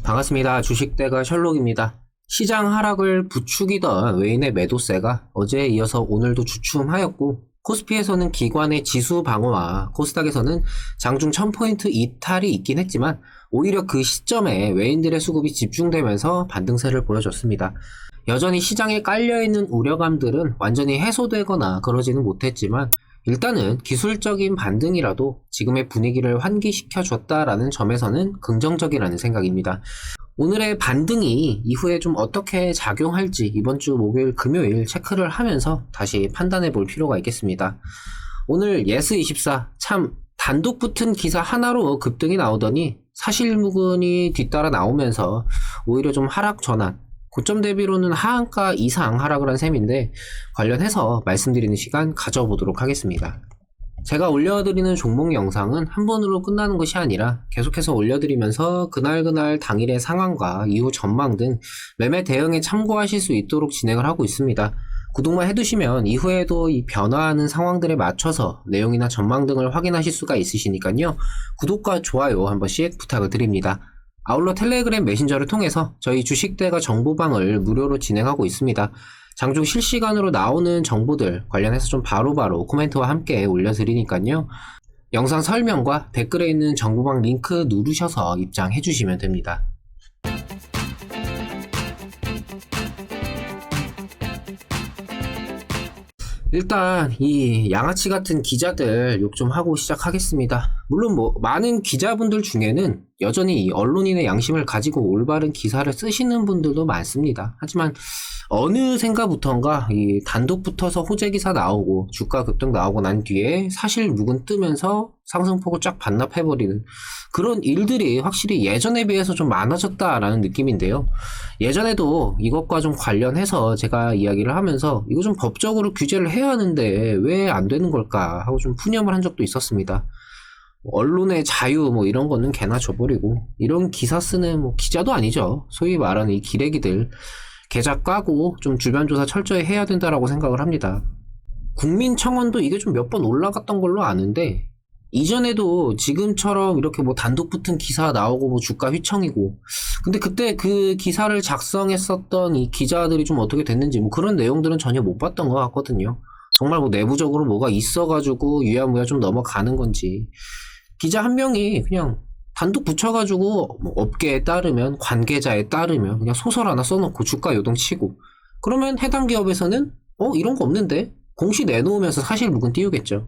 반갑습니다. 주식대가 셜록입니다. 시장 하락을 부추기던 외인의 매도세가 어제에 이어서 오늘도 주춤하였고, 코스피에서는 기관의 지수 방어와 코스닥에서는 장중 1000포인트 이탈이 있긴 했지만 오히려 그 시점에 외인들의 수급이 집중되면서 반등세를 보여줬습니다. 여전히 시장에 깔려있는 우려감들은 완전히 해소되거나 그러지는 못했지만 일단은 기술적인 반등이라도 지금의 분위기를 환기시켜줬다라는 점에서는 긍정적이라는 생각입니다. 오늘의 반등이 이후에 좀 어떻게 작용할지 이번 주 목요일, 금요일 체크를 하면서 다시 판단해 볼 필요가 있겠습니다. 오늘 예스24 참 단독 붙은 기사 하나로 급등이 나오더니 사실무근이 뒤따라 나오면서 오히려 좀 하락 전환, 고점 대비로는 하한가 이상 하락을 한 셈인데 관련해서 말씀드리는 시간 가져보도록 하겠습니다. 제가 올려드리는 종목 영상은 한 번으로 끝나는 것이 아니라 계속해서 올려드리면서 그날 당일의 상황과 이후 전망 등 매매 대응에 참고하실 수 있도록 진행을 하고 있습니다. 구독만 해두시면 이후에도 이 변화하는 상황들에 맞춰서 내용이나 전망 등을 확인하실 수가 있으시니까요. 구독과 좋아요 한 번씩 부탁을 드립니다. 아울러 텔레그램 메신저를 통해서 저희 주식대가 정보방을 무료로 진행하고 있습니다. 장중 실시간으로 나오는 정보들 관련해서 좀 바로바로 코멘트와 함께 올려드리니까요. 영상 설명과 댓글에 있는 정보방 링크 누르셔서 입장해 주시면 됩니다. 일단 이 양아치 같은 기자들 욕 좀 하고 시작하겠습니다. 물론 많은 기자분들 중에는 여전히 언론인의 양심을 가지고 올바른 기사를 쓰시는 분들도 많습니다. 하지만 어느샌가부턴가 이 단독 붙어서 호재 기사 나오고 주가 급등 나오고 난 뒤에 사실 묵은 뜨면서 상승폭을 쫙 반납해버리는 그런 일들이 확실히 예전에 비해서 좀 많아졌다라는 느낌인데요. 예전에도 이것과 좀 관련해서 제가 이야기를 하면서 이거 좀 법적으로 규제를 해야 하는데 왜 안 되는 걸까 하고 좀 푸념을 한 적도 있었습니다. 언론의 자유 이런 거는 개나 줘버리고 이런 기사 쓰는 기자도 아니죠. 소위 말하는 이 기레기들 계좌 까고 좀 주변 조사 철저히 해야 된다라고 생각을 합니다. 국민청원도 이게 좀 몇 번 올라갔던 걸로 아는데 이전에도 지금처럼 이렇게 단독 붙은 기사 나오고 주가 휘청이고 근데 그때 그 기사를 작성했었던 이 기자들이 좀 어떻게 됐는지 그런 내용들은 전혀 못 봤던 것 같거든요. 정말 내부적으로 뭐가 있어가지고 유야무야 좀 넘어가는 건지 기자 한 명이 그냥 단독 붙여가지고 업계에 따르면 관계자에 따르면 그냥 소설 하나 써놓고 주가 요동치고 그러면 해당 기업에서는 이런 거 없는데 공시 내놓으면서 사실 묵은 띄우겠죠.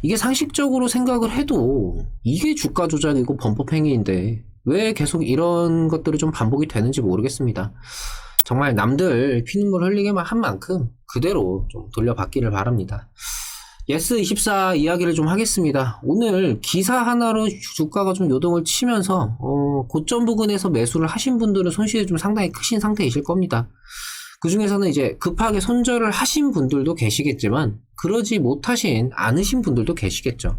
이게 상식적으로 생각을 해도 이게 주가 조작이고 범법행위인데 왜 계속 이런 것들이 좀 반복이 되는지 모르겠습니다. 정말 남들 피눈물 흘리게만 한 만큼 그대로 좀 돌려받기를 바랍니다. 예스24 이야기를 좀 하겠습니다. 오늘 기사 하나로 주가가 좀 요동을 치면서 고점 부근에서 매수를 하신 분들은 손실이 좀 상당히 크신 상태이실 겁니다. 그 중에서는 이제 급하게 손절을 하신 분들도 계시겠지만 그러지 못하신 않으신 분들도 계시겠죠.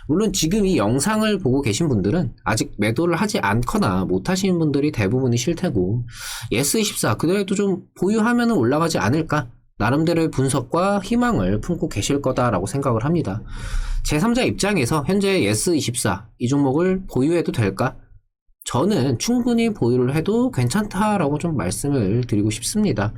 물론 지금 이 영상을 보고 계신 분들은 아직 매도를 하지 않거나 못하신 분들이 대부분이실 테고 예스24 그래도 좀 보유하면 올라가지 않을까 나름대로의 분석과 희망을 품고 계실 거다라고 생각을 합니다. 제3자 입장에서 현재 예스24 이 종목을 보유해도 될까? 저는 충분히 보유를 해도 괜찮다라고 좀 말씀을 드리고 싶습니다.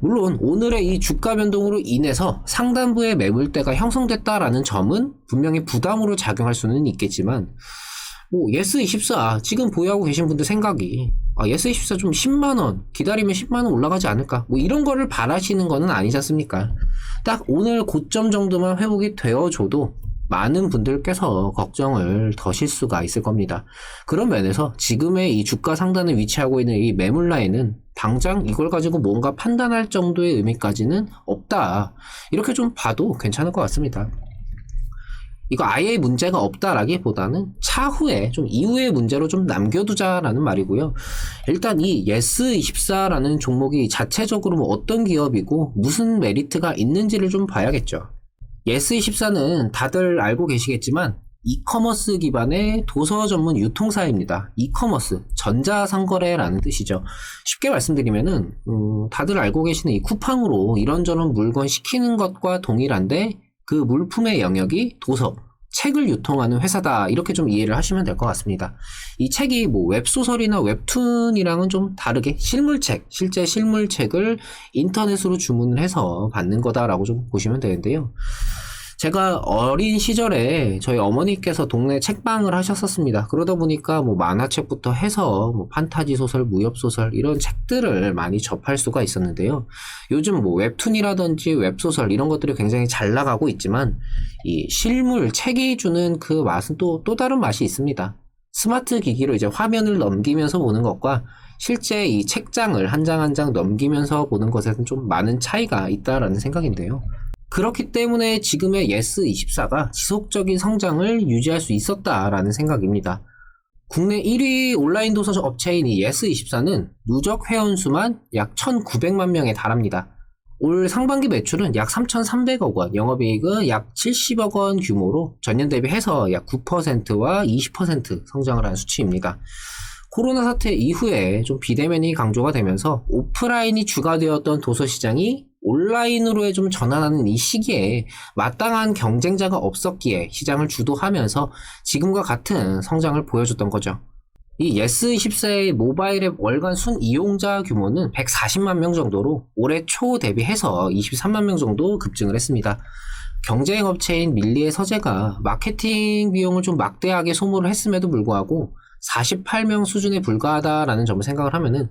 물론 오늘의 이 주가 변동으로 인해서 상단부의 매물대가 형성됐다라는 점은 분명히 부담으로 작용할 수는 있겠지만 예스24 지금 보유하고 계신 분들 생각이 예스24 좀 10만원 기다리면 10만원 올라가지 않을까 이런 거를 바라시는 거는 아니지 않습니까? 딱 오늘 고점 정도만 회복이 되어줘도 많은 분들께서 걱정을 더실 수가 있을 겁니다. 그런 면에서 지금의 이 주가 상단에 위치하고 있는 이 매물 라인은 당장 이걸 가지고 뭔가 판단할 정도의 의미까지는 없다. 이렇게 좀 봐도 괜찮을 것 같습니다. 이거 아예 문제가 없다라기보다는 차후에 좀 이후의 문제로 좀 남겨두자라는 말이고요. 일단 이 예스24라는 종목이 자체적으로 어떤 기업이고 무슨 메리트가 있는지를 좀 봐야겠죠. 예스24는 다들 알고 계시겠지만 이커머스 기반의 도서 전문 유통사입니다. 이커머스, 전자상거래라는 뜻이죠. 쉽게 말씀드리면은 다들 알고 계시는 이 쿠팡으로 이런저런 물건 시키는 것과 동일한데 그 물품의 영역이 도서, 책을 유통하는 회사다 이렇게 좀 이해를 하시면 될 것 같습니다. 이 책이 뭐 웹소설이나 웹툰이랑은 좀 다르게 실물책, 실제 실물책을 인터넷으로 주문을 해서 받는 거다라고 좀 보시면 되는데요. 제가 어린 시절에 저희 어머니께서 동네 책방을 하셨었습니다. 그러다 보니까 뭐 만화책부터 해서 뭐 판타지 소설, 무협 소설 이런 책들을 많이 접할 수가 있었는데요. 요즘 뭐 웹툰이라든지 웹소설 이런 것들이 굉장히 잘 나가고 있지만 이 실물 책이 주는 그 맛은 또 다른 맛이 있습니다. 스마트 기기로 이제 화면을 넘기면서 보는 것과 실제 이 책장을 한 장 한 장 넘기면서 보는 것에는 좀 많은 차이가 있다라는 생각인데요. 그렇기 때문에 지금의 예스24가 지속적인 성장을 유지할 수 있었다라는 생각입니다. 국내 1위 온라인 도서 업체인 이 예스24는 누적 회원수만 약 1,900만 명에 달합니다. 올 상반기 매출은 약 3,300억 원, 영업이익은 약 70억 원 규모로 전년 대비해서 약 9%와 20% 성장을 한 수치입니다. 코로나 사태 이후에 좀 비대면이 강조가 되면서 오프라인이 주가 되었던 도서 시장이 온라인으로의 좀 전환하는 이 시기에 마땅한 경쟁자가 없었기에 시장을 주도하면서 지금과 같은 성장을 보여줬던 거죠. 이 예스24의 모바일 앱 월간 순 이용자 규모는 140만 명 정도로 올해 초 대비해서 23만 명 정도 급증을 했습니다. 경쟁 업체인 밀리의 서재가 마케팅 비용을 좀 막대하게 소모를 했음에도 불구하고 48명 수준에 불과하다라는 점을 생각을 하면은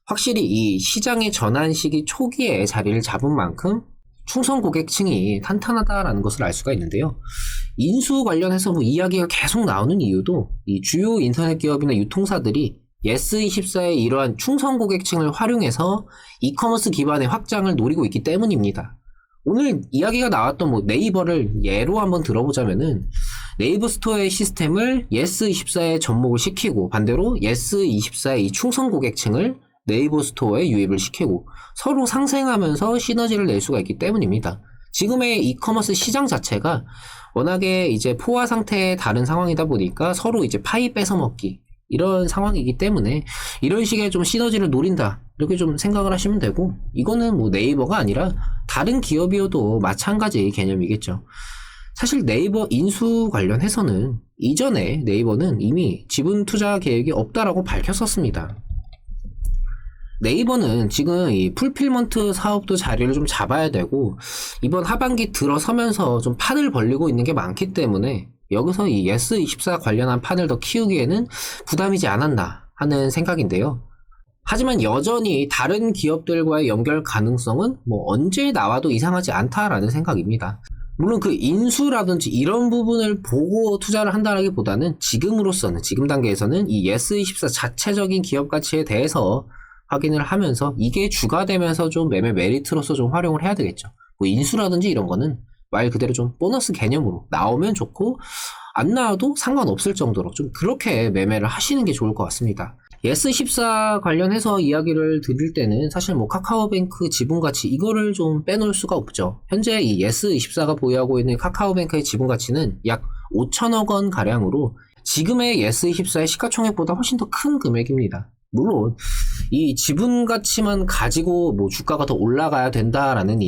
확실히 이 시장의 전환 시기 초기에 자리를 잡은 만큼 충성 고객층이 탄탄하다라는 것을 알 수가 있는데요. 인수 관련해서 뭐 이야기가 계속 나오는 이유도 이 주요 인터넷 기업이나 유통사들이 예스24의 이러한 충성 고객층을 활용해서 이커머스 기반의 확장을 노리고 있기 때문입니다. 오늘 이야기가 나왔던 뭐 네이버를 예로 한번 들어보자면은 네이버 스토어의 시스템을 예스24에 접목을 시키고 반대로 예스24의 이 충성 고객층을 네이버 스토어에 유입을 시키고 서로 상생하면서 시너지를 낼 수가 있기 때문입니다. 지금의 이커머스 시장 자체가 워낙에 이제 포화 상태의 다른 상황이다 보니까 서로 이제 파이 뺏어먹기 이런 상황이기 때문에 이런 식의 좀 시너지를 노린다 이렇게 좀 생각을 하시면 되고 이거는 뭐 네이버가 아니라 다른 기업이어도 마찬가지 개념이겠죠. 사실 네이버 인수 관련해서는 이전에 네이버는 이미 지분 투자 계획이 없다라고 밝혔었습니다. 네이버는 지금 이 풀필먼트 사업도 자리를 좀 잡아야 되고 이번 하반기 들어서면서 좀 판을 벌리고 있는 게 많기 때문에 여기서 이 예스24 관련한 판을 더 키우기에는 부담이지 않았나 하는 생각인데요. 하지만 여전히 다른 기업들과의 연결 가능성은 뭐 언제 나와도 이상하지 않다라는 생각입니다. 물론 그 인수라든지 이런 부분을 보고 투자를 한다라기보다는 지금으로서는 지금 단계에서는 이 예스24 자체적인 기업 가치에 대해서 확인을 하면서 이게 주가 되면서 좀 매매 메리트로서 좀 활용을 해야 되겠죠. 뭐 인수라든지 이런 거는 말 그대로 좀 보너스 개념으로 나오면 좋고 안 나와도 상관없을 정도로 좀 그렇게 매매를 하시는 게 좋을 것 같습니다. 예스24 관련해서 이야기를 드릴 때는 사실 뭐 카카오뱅크 지분가치 이거를 좀 빼놓을 수가 없죠. 현재 이 예스24가 보유하고 있는 카카오뱅크의 지분가치는 약 5천억 원 가량으로 지금의 예스24의 시가총액보다 훨씬 더 큰 금액입니다. 물론 이 지분 가치만 가지고 뭐 주가가 더 올라가야 된다라는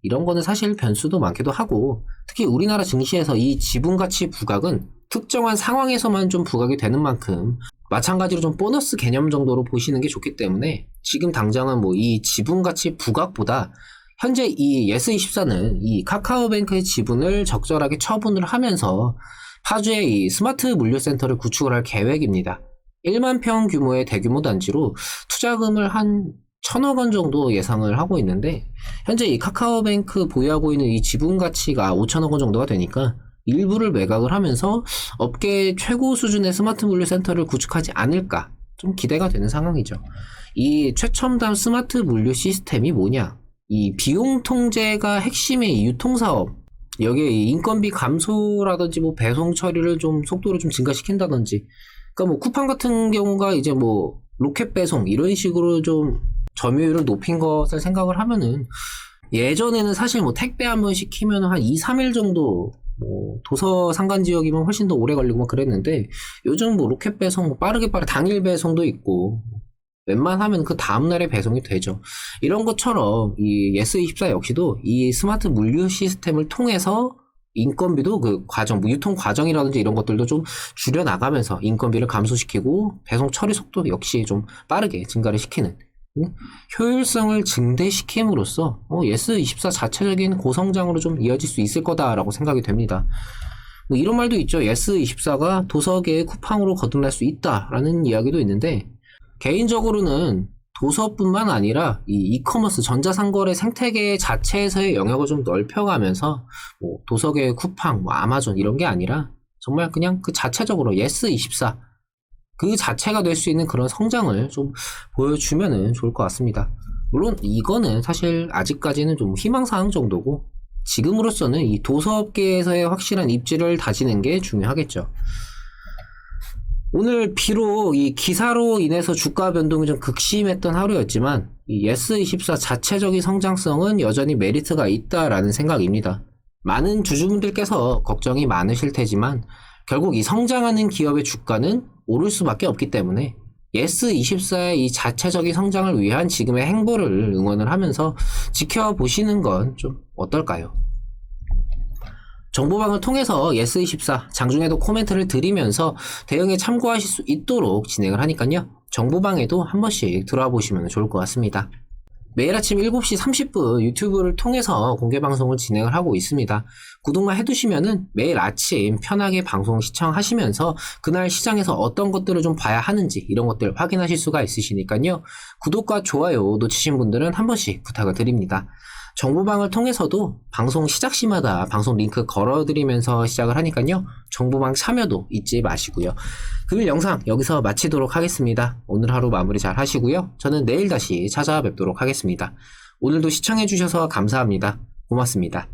이런 거는 사실 변수도 많기도 하고 특히 우리나라 증시에서 이 지분 가치 부각은 특정한 상황에서만 좀 부각이 되는 만큼 마찬가지로 좀 보너스 개념 정도로 보시는 게 좋기 때문에 지금 당장은 뭐 이 지분 가치 부각보다 현재 이 예스24는 이 카카오뱅크의 지분을 적절하게 처분을 하면서 파주에 이 스마트 물류센터를 구축을 할 계획입니다. 1만 평 규모의 대규모 단지로 투자금을 한 1,000억 원 정도 예상을 하고 있는데 현재 이 카카오뱅크 보유하고 있는 이 지분 가치가 5천억 원 정도가 되니까 일부를 매각을 하면서 업계 최고 수준의 스마트 물류센터를 구축하지 않을까 좀 기대가 되는 상황이죠. 이 최첨단 스마트 물류 시스템이 뭐냐? 이 비용 통제가 핵심의 이 유통사업 여기에 인건비 감소라든지 뭐 배송 처리를 좀 속도를 좀 증가시킨다든지 그러니까 뭐 쿠팡 같은 경우가 이제 뭐 로켓 배송 이런 식으로 좀 점유율을 높인 것을 생각을 하면은 예전에는 사실 뭐 택배 한번 시키면 한 2, 3일 정도 뭐 도서 상간 지역이면 훨씬 더 오래 걸리고 막 그랬는데 요즘 뭐 로켓 배송 뭐 빠르게 당일 배송도 있고 웬만하면 그 다음날에 배송이 되죠. 이런 것처럼 이 예스24 역시도 이 스마트 물류 시스템을 통해서 인건비도 그 과정, 뭐 유통 과정이라든지 이런 것들도 좀 줄여나가면서 인건비를 감소시키고 배송 처리 속도 역시 좀 빠르게 증가를 시키는 효율성을 증대시킴으로써 예스24 자체적인 고성장으로 좀 이어질 수 있을 거다라고 생각이 됩니다. 뭐 이런 말도 있죠. 예스24가 도서계의 쿠팡으로 거듭날 수 있다라는 이야기도 있는데 개인적으로는 도서뿐만 아니라 이 이커머스 전자상거래 생태계 자체에서의 영역을 좀 넓혀가면서 뭐 도서계의 쿠팡, 뭐 아마존 이런 게 아니라 정말 그냥 그 자체적으로 예스24 그 자체가 될 수 있는 그런 성장을 좀 보여주면은 좋을 것 같습니다. 물론 이거는 사실 아직까지는 좀 희망사항 정도고 지금으로서는 이 도서업계에서의 확실한 입지를 다지는 게 중요하겠죠. 오늘 비록 이 기사로 인해서 주가 변동이 좀 극심했던 하루였지만 이 예스24 자체적인 성장성은 여전히 메리트가 있다라는 생각입니다. 많은 주주분들께서 걱정이 많으실 테지만 결국 이 성장하는 기업의 주가는 오를 수밖에 없기 때문에 예스24의 이 자체적인 성장을 위한 지금의 행보를 응원을 하면서 지켜보시는 건 좀 어떨까요? 정보방을 통해서 예스24 장중에도 코멘트를 드리면서 대응에 참고하실 수 있도록 진행을 하니까요. 정보방에도 한 번씩 들어와 보시면 좋을 것 같습니다. 매일 아침 7시 30분 유튜브를 통해서 공개방송을 진행을 하고 있습니다. 구독만 해두시면은 매일 아침 편하게 방송 시청하시면서 그날 시장에서 어떤 것들을 좀 봐야 하는지 이런 것들을 확인하실 수가 있으시니까요. 구독과 좋아요 놓치신 분들은 한 번씩 부탁을 드립니다. 정보방을 통해서도 방송 시작 시마다 방송 링크 걸어드리면서 시작을 하니까요. 정보방 참여도 잊지 마시고요. 금일 영상 여기서 마치도록 하겠습니다. 오늘 하루 마무리 잘 하시고요. 저는 내일 다시 찾아뵙도록 하겠습니다. 오늘도 시청해주셔서 감사합니다. 고맙습니다.